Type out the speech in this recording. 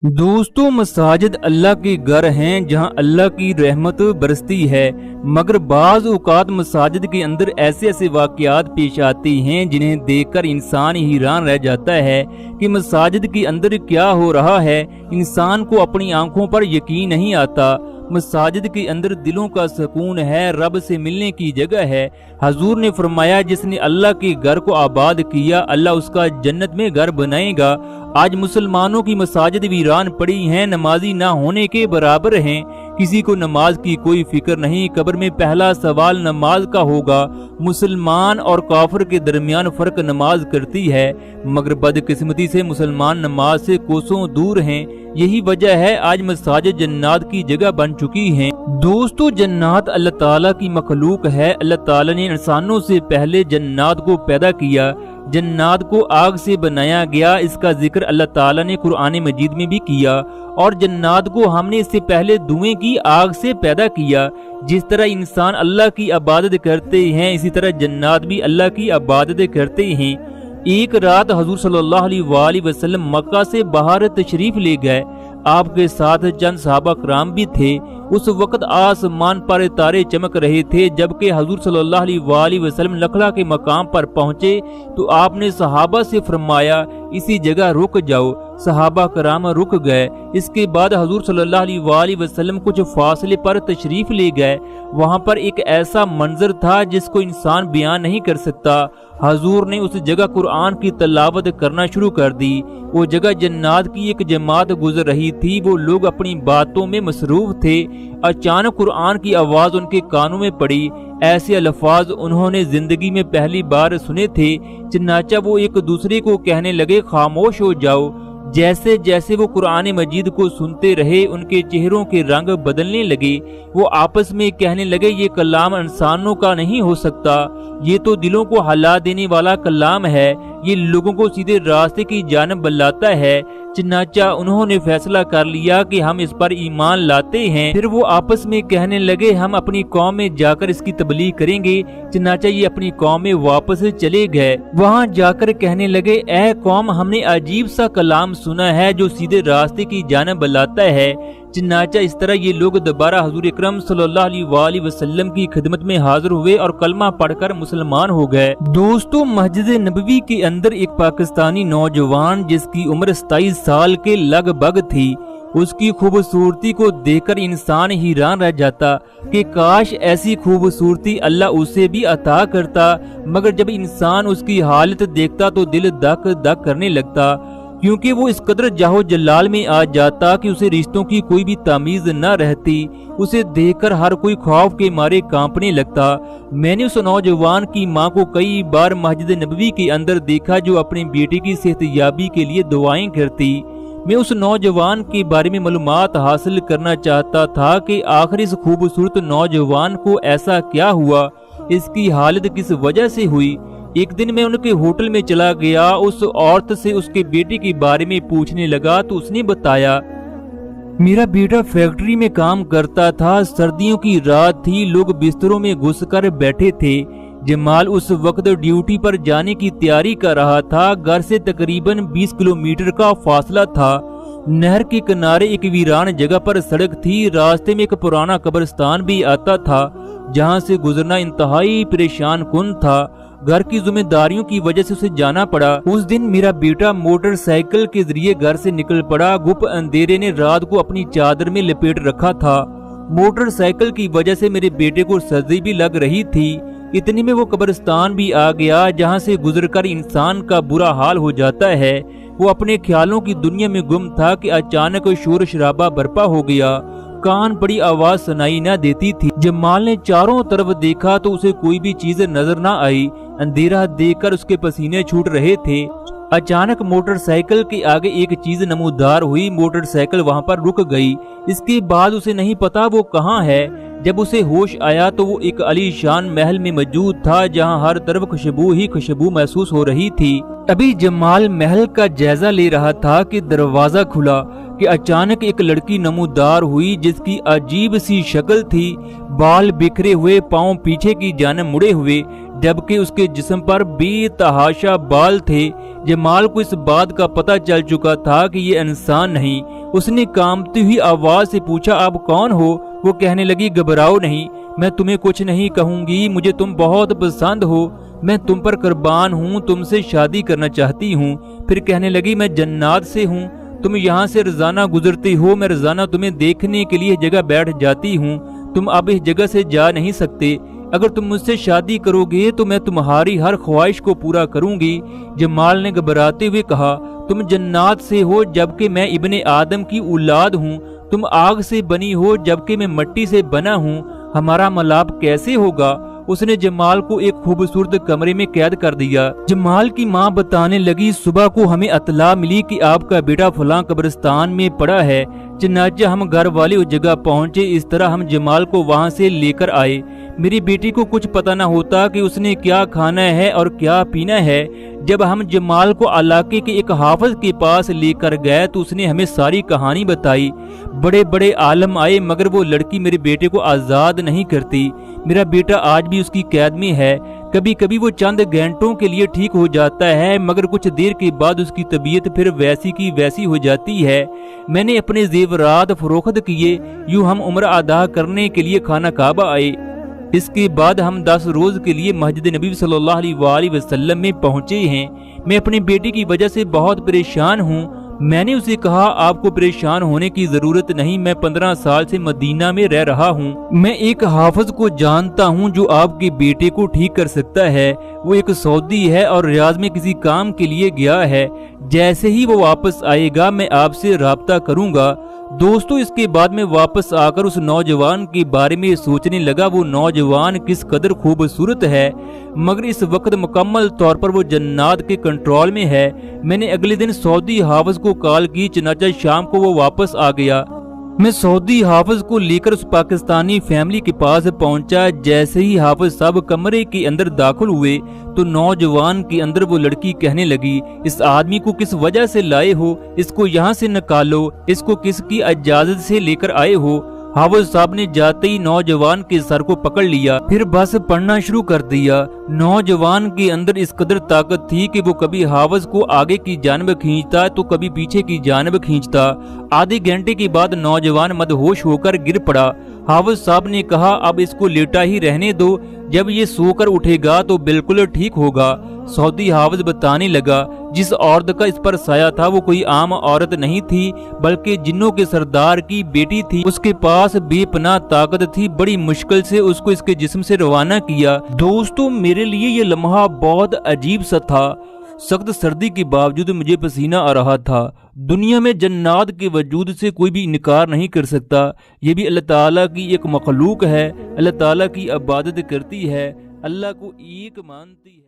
दोस्तों, मसाजिद अल्लाह के घर हैं जहां अल्लाह की रहमत बरसती है। मगर बाज़ औक़ात मसाजिद के अंदर ऐसे ऐसे वाक़यात पेश आते हैं जिन्हें देखकर इंसान हैरान रह जाता है कि मसाजिद के अंदर क्या हो रहा है। इंसान को अपनी आंखों पर यकीन नहीं आता। मसाजिद के अंदर दिलों का सुकून है, रब से मिलने की जगह है। हजूर ने फरमाया, जिसने अल्लाह के घर को आबाद किया अल्लाह उसका जन्नत में घर बनाएगा। आज मुसलमानों की मसाजिद वीरान पड़ी हैं, नमाजी ना होने के बराबर हैं। किसी को नमाज की कोई फिक्र नहीं। कब्र में पहला सवाल नमाज का होगा। मुसलमान और काफिर के दरमियान फर्क नमाज करती है, मगर बदकिस्मती से मुसलमान नमाज से कोसों दूर हैं। यही वजह है आज मसाजिद जन्नत की जगह बन चुकी हैं। दोस्तों, जन्नत अल्लाह ताला की मखलूक है। अल्लाह ताला ने इंसानों से पहले जन्नत को पैदा किया। जन्नत को आग से बनाया गया, इसका जिक्र अल्लाह ताला ने कुरान मजीद में भी किया। और जन्नत को हमने इससे पहले धुएं की आग से पैदा किया। जिस तरह इंसान अल्लाह की इबादत करते हैं, इसी तरह जन्नत भी अल्लाह की इबादत करते हैं। एक रात हुजूर सल्लल्लाहु अलैहि वसल्लम मक्का से बाहर तशरीफ ले गए। आपके साथ चंद सहाबा कराम भी थे। उस वक्त आसमान पर तारे चमक रहे थे। जबकि हुजूर सल्लल्लाहु अलैहि वसल्लम नखला के मकाम पर पहुंचे तो आपने सहाबा से फरमाया, इसी जगह रुक जाओ। सहाबा कराम रुक गए। इसके बाद हुजूर सल्लल्लाहु अलैहि वसल्लम कुछ फासले पर तशरीफ ले गए। वहां पर एक ऐसा मंजर था जिसको इंसान बयान नहीं कर सकता। हुजूर ने उस जगह कुरान की तलावत करना शुरू कर दी। वो जगह जन्नत की एक जमात गुजर रही थी। वो लोग अपनी बातों में मसरूफ थे। अचानक कुरान की आवाज उनके कानों में पड़ी। ऐसे अल्फाज उन्होंने जिंदगी में पहली बार सुने थे। चनाचा वो एक दूसरे को कहने लगे, खामोश हो जाओ। जैसे जैसे वो कुरान मजीद को सुनते रहे, उनके चेहरों के रंग बदलने लगे। वो आपस में कहने लगे, ये कलाम इंसानों का नहीं हो सकता, ये तो दिलों को हिला देने वाला कलाम है। ये लोगों को सीधे रास्ते की जानब बुलाता है। चनाचा उन्होंने फैसला कर लिया कि हम इस पर ईमान लाते हैं। फिर वो आपस में कहने लगे, हम अपनी कौम में जाकर इसकी तबलीग करेंगे। चनाचा ये अपनी कौम में वापस चले गए। वहाँ जाकर कहने लगे, ए कौम, हमने अजीब सा कलाम सुना है जो सीधे रास्ते की जानब बुलाता है। चनाचा इस तरह ये लोग दोबारा हुजूर अकरम सल्लल्लाहु अलैहि वसल्लम की खिदमत में हाजिर हुए और कलमा पढ़कर मुसलमान हो गए। दोस्तों, मस्जिद नबवी के अंदर एक पाकिस्तानी नौजवान जिसकी उम्र 27 साल के लगभग थी, उसकी खूबसूरती को देखकर इंसान हैरान रह जाता कि काश ऐसी खूबसूरती अल्लाह उसे भी अता करता। मगर जब इंसान उसकी हालत देखता तो दिल धक धक करने लगता, क्योंकि वो इस कदर जाहो जलाल में आ जाता कि उसे रिश्तों की कोई भी तमीज न रहती। उसे देखकर हर कोई खौफ के मारे कांपने लगता। मैंने उस नौजवान की मां को कई बार मस्जिद नबवी के अंदर देखा जो अपने बेटे की सेहतयाबी के लिए दुआएं करती। मैं उस नौजवान के बारे में मालूमात हासिल करना चाहता था कि आखिर इस खूबसूरत नौजवान को ऐसा क्या हुआ, इसकी हालत किस वजह से हुई। एक दिन मैं उनके होटल में चला गया। उस औरत से उसके बेटे के बारे में पूछने लगा तो उसने बताया, मेरा बेटा फैक्ट्री में काम करता था। सर्दियों की रात थी, लोग बिस्तरों में घुसकर बैठे थे। जमाल उस वक्त ड्यूटी पर जाने की तैयारी कर रहा था। घर से तकरीबन 20 किलोमीटर का फासला था। नहर के किनारे एक वीरान जगह पर सड़क थी। रास्ते में एक पुराना कब्रिस्तान भी आता था, जहां से गुजरना इंतहाई परेशान कुन था। घर की जिम्मेदारियों की वजह से उसे जाना पड़ा। उस दिन मेरा बेटा मोटरसाइकिल के जरिए घर से निकल पड़ा। गुप अंधेरे ने रात को अपनी चादर में लपेट रखा था। मोटरसाइकिल की वजह से मेरे बेटे को सर्दी भी लग रही थी। इतने में वो कब्रिस्तान भी आ गया, जहां से गुजरकर इंसान का बुरा हाल हो जाता है। वो अपने ख्यालों की दुनिया में गुम था कि अचानक शोर शराबा बर्पा हो गया। कान बड़ी आवाज सुनाई न देती थी। जमाल ने चारों तरफ देखा तो उसे कोई भी चीज नजर न आई। अंधेरा देखकर उसके पसीने छूट रहे थे। अचानक मोटरसाइकिल के आगे एक चीज नमूदार हुई। मोटरसाइकिल वहां पर रुक गई। इसके बाद उसे नहीं पता वो कहां है। जब उसे होश आया तो वो एक आलीशान महल में मौजूद था, जहां हर तरफ खुशबू ही खुशबू महसूस हो रही थी। अभी जमाल महल का जायजा ले रहा था कि दरवाजा खुला कि अचानक एक लड़की नमूदार हुई, जिसकी अजीब सी शक्ल थी। बाल बिखरे हुए, पांव पीछे की जानिब मुड़े हुए, जबकि उसके जिस्म पर बेतहाशा बाल थे। जमाल को इस बात का पता चल चुका था कि ये इंसान नहीं اس نے کانپتی ہوئی آواز سے پوچھا آپ کون ہو؟ وہ کہنے لگی گھبراؤ نہیں، میں تمہیں کچھ نہیں کہوں گی، مجھے تم بہت پسند ہو، میں تم پر قربان ہوں، تم سے شادی کرنا چاہتی ہوں۔ پھر کہنے لگی میں جنات سے ہوں، تم یہاں سے روزانہ گزرتی ہو، میں روزانہ تمہیں دیکھنے کے لیے جگہ بیٹھ جاتی ہوں، تم اب اس جگہ سے جا نہیں سکتے، اگر تم مجھ سے شادی کرو گے تو میں تمہاری ہر خواہش کو پورا کروں گی۔ جمال نے گھبراتے ہوئے کہا تم جنات سے ہو جبکہ میں ابن آدم کی اولاد ہوں، تم آگ سے بنی ہو جبکہ میں مٹی سے بنا ہوں، ہمارا ملاپ کیسے ہوگا؟ اس نے جمال کو ایک خوبصورت کمرے میں قید کر دیا۔ جمال کی ماں بتانے لگی صبح کو ہمیں اطلاع ملی کہ آپ کا بیٹا فلاں قبرستان میں پڑا ہے، چنانچہ ہم گھر والے اس جگہ پہنچے، اس طرح ہم جمال کو وہاں سے لے کر آئے۔ میری بیٹی کو کچھ پتہ نہ ہوتا کہ اس نے کیا کھانا ہے اور کیا پینا ہے۔ جب ہم جمال کو علاقے کے ایک حافظ کے پاس لے کر گئے تو اس نے ہمیں ساری کہانی بتائی۔ بڑے بڑے عالم آئے مگر وہ لڑکی میرے بیٹے کو آزاد نہیں کرتی، میرا بیٹا آج بھی اس کی قید میں ہے، کبھی کبھی وہ چند گھنٹوں کے لیے ٹھیک ہو جاتا ہے مگر کچھ دیر کے بعد اس کی طبیعت پھر ویسی کی ویسی ہو جاتی ہے۔ میں نے اپنے زیورات فروخت کیے، یوں ہم عمرہ ادا کرنے کے لیے خانہ کعبہ آئے۔ اس کے بعد ہم 10 روز کے لیے مسجد نبی صلی اللہ علیہ وآلہ وسلم میں پہنچے ہیں۔ میں اپنے بیٹے کی وجہ سے بہت پریشان ہوں۔ میں نے اسے کہا آپ کو پریشان ہونے کی ضرورت نہیں، میں 15 سال سے مدینہ میں رہ رہا ہوں، میں ایک حافظ کو جانتا ہوں جو آپ کے بیٹے کو ٹھیک کر سکتا ہے، وہ ایک سعودی ہے اور ریاض میں کسی کام کے لیے گیا ہے، جیسے ہی وہ واپس آئے گا میں آپ سے رابطہ کروں گا۔ دوستو اس کے بعد میں واپس آ کر اس نوجوان کے بارے میں سوچنے لگا وہ نوجوان کس قدر خوبصورت ہے، مگر اس وقت مکمل طور پر وہ جنات کے کنٹرول میں ہے۔ میں نے اگلے دن سعودی حافظ کو کال کی، چنانچہ شام کو وہ واپس آ گیا۔ میں سعودی حافظ کو لے کر اس پاکستانی فیملی کے پاس پہنچا۔ جیسے ہی حافظ صاحب کمرے کے اندر داخل ہوئے تو نوجوان کے اندر وہ لڑکی کہنے لگی اس آدمی کو کس وجہ سے لائے ہو، اس کو یہاں سے نکالو، اس کو کس کی اجازت سے لے کر آئے ہو؟ حافظ صاحب نے جاتے ہی نوجوان کے سر کو پکڑ لیا، پھر بس پڑھنا شروع کر دیا۔ نوجوان کے اندر اس قدر طاقت تھی کہ وہ کبھی حافظ کو آگے کی جانب کھینچتا تو کبھی پیچھے کی جانب کھینچتا۔ آدھے گھنٹے کے بعد نوجوان مدہوش ہو کر گر پڑا۔ حافظ صاحب نے کہا اب اس کو لیٹا ہی رہنے دو، جب یہ سو کر اٹھے گا تو بالکل ٹھیک ہوگا۔ سعودی حافظ بتانے لگا جس عورت کا اس پر سایہ تھا وہ کوئی عام عورت نہیں تھی بلکہ جنوں کے سردار کی بیٹی تھی، اس کے پاس بے پناہ طاقت تھی، بڑی مشکل سے اس کو اس کے جسم سے روانہ کیا۔ دوستو میرے لیے یہ لمحہ بہت عجیب سا تھا، سخت سردی کے باوجود مجھے پسینہ آ رہا تھا۔ دنیا میں جنات کے وجود سے کوئی بھی انکار نہیں کر سکتا، یہ بھی اللہ تعالیٰ کی ایک مخلوق ہے، اللہ تعالیٰ کی عبادت کرتی ہے، اللہ کو ایک مانتی ہے۔